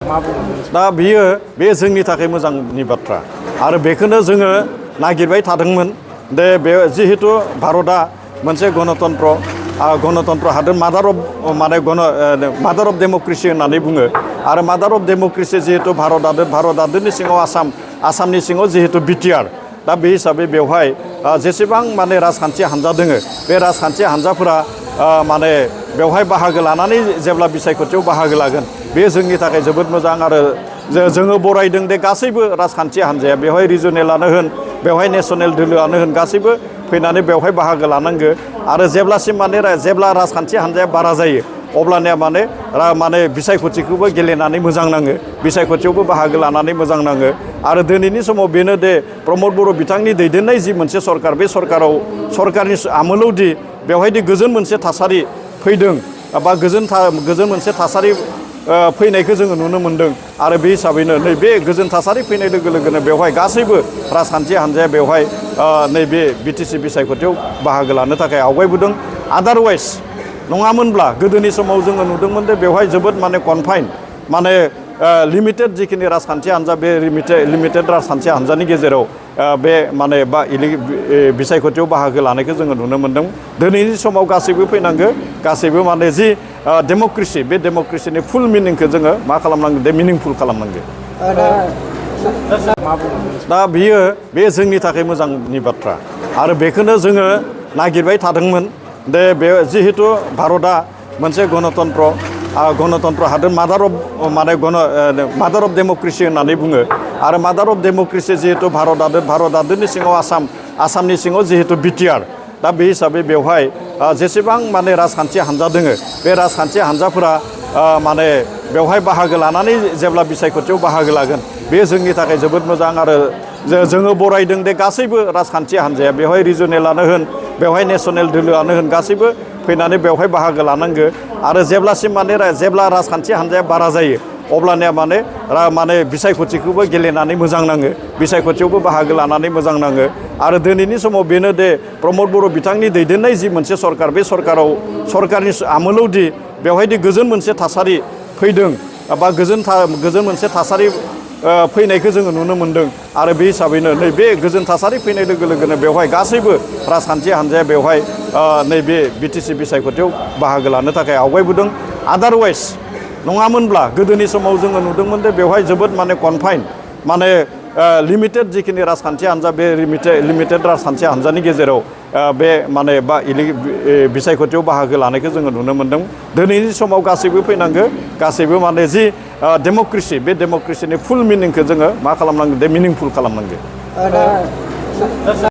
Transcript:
दा बे जोंनि थाखाय मोजांनि बाथ्रा आरो बेखौनो जोङो नागिरबाय थादोंमोन दे बे जिहेतु भारतआ मोनसे गणतन्त्र हादोर मादार अफ डेमक्रेसि होननानै बुङो आरो मादार अफ डेमक्रेसि जिहेतु भारत हादोरनि सिङाव आसामनि सिङाव जिहेतु बिटिआर दा बे हिसाबै बेवहाय जेसेबां माने राजखान्थि हान्जा दोङो बे राजखान्थि हान्जाफोरा माने बेवहाय बाहागो लानानै जेब्ला बिसायख'थियाव बाहागो लागोन बे जोंनि थाखाय जोबोद मोजां आरो जोङो बरायदों दे गासैबो राजखान्थि हान्जाया बेवहाय रिजनेलानो होन बेवहाय नेसनेल दोलोआनो होन गासैबो फैनानै बेवहाय बाहागो लानांगो आरो जेब्लासिम जेब्ला राजखान्थि हान्जाया बारा जायो अब्लानिया माने बिसायख'थिखौबो गेलेनानै मोजां नाङो बिसायख'थियावबो बाहागो लानानै मोजां नाङो आरो दिनैनि समाव बेनो दे प्रमद बर' बिथांनि दैदेननाय जि मोनसे सरकार बे सरकारनि आमोलावदि बेवहायदि गोजोन मोनसे थासारि फैदों बा गोजोन मोनसे थासारि फैनायखौ जोङो नुनो मोन्दों आरो बे हिसाबैनो नैबे गोजोन थासारि फैनाय लोगो लोगोनो बेवहाय गासैबो राजखान्थि हान्जाया बेवहाय नैबे बिटिसि बिसायख'थियाव बाहागो लानो थाखाय आवगायबोदों आदारवाइज नङामोनब्ला गोदोनि समाव जोङो नुदोंमोन दे बेवहाय जोबोद माने कनफाइन माने लिमिटेड जिखिनि राजखान्थि हान्जा बे लिमिटेड राजखान्थि हान्जानि गेजेराव बे माने बिसायख'थियाव बाहागो लानायखौ जोङो नुनो मोन्दों दिनैनि समाव गासैबो फैनांगौ गासैबो माने जि डेम'क्रेसि बे डेम'क्रेसिनि फुल मिनिंखौ जोङो मा खालामनांगौ दे मिनिंफुल खालामनांगौ दा बे जोंनि थाखाय मोजांनि बाथ्रा आरो बेखौनो जोङो नागिरबाय थादोंमोन दे बे जिहेतु भारतआ मोनसे गणतन्त्र हादोर मादार अफ डेमक्रेसि होननानै बुङो आरो मादार अफ डेमक्रेसि जिहेतु भारत हादोरनि सिङाव आसामनि सिङाव जिहेतु बिटिआर दा बे हिसाबै बेवहाय जेसेबां माने राजखान्थि हान्जा दोङो बे राजखान्थि हान्जाफोरा माने बेवहाय बाहागो लानानै जेब्ला बिसायख'थियाव बाहागो लागोन बे जोंनि थाखाय जोबोद मोजां आरो जोङो बरायदों दे गासैबो राजखान्थि हान्जाया बेवहाय रिजनेलानो होन बेवहाय नेसनेल दोलोआनो होन गासैबो फैनानै बेवहाय बाहागो लानांगौ आरो जेब्लासिम जेब्ला राजखान्थि हान्जाया बारा जायो अब्लानिया माने बिसायख'थिखौबो गेलेनानै मोजां नाङो बिसायख'थियावबो बाहागो लानानै मोजां नाङो आरो दिनैनि समाव बेनो दे प्रमद बर' बिथांनि दैदेननाय जि मोनसे सरकार बे सरकारनि आमोलावदि बेवहायदि गोजोन मोनसे थासारि फैदों बा गोजोन मोनसे थासारि फैनायखौ जोङो नुनो मोन्दों आरो बे हिसाबैनो नैबे गोजोन थासारि फैनाय लोगो लोगोनो बेवहाय गासैबो राजखान्थि हान्जाया बेवहाय नैबे बिटिसि बिसायख'थियाव बाहागो लानो थाखाय आवगायबोदों आदारवाइज नङामोनब्ला गोदोनि समाव जोङो नुदोंमोन दे बेवहाय जोबोद माने कनफाइन माने लिमिटेड जिखिनि राजखान्थि हान्जा बे लिमिटेड राजखान्थि हान्जानि गेजेराव बे माने बिसायख'थियाव बाहागो लानायखौ जोङो नुनो मोन्दों दिनैनि समाव गासैबो फैनांगौ गासैबो माने जि डेम'क्रेसि बे डेम'क्रेसिनि फुल मिनिंखौ जोङो मा खालामनांगौ दे मिनिंफुल खालामनांगौ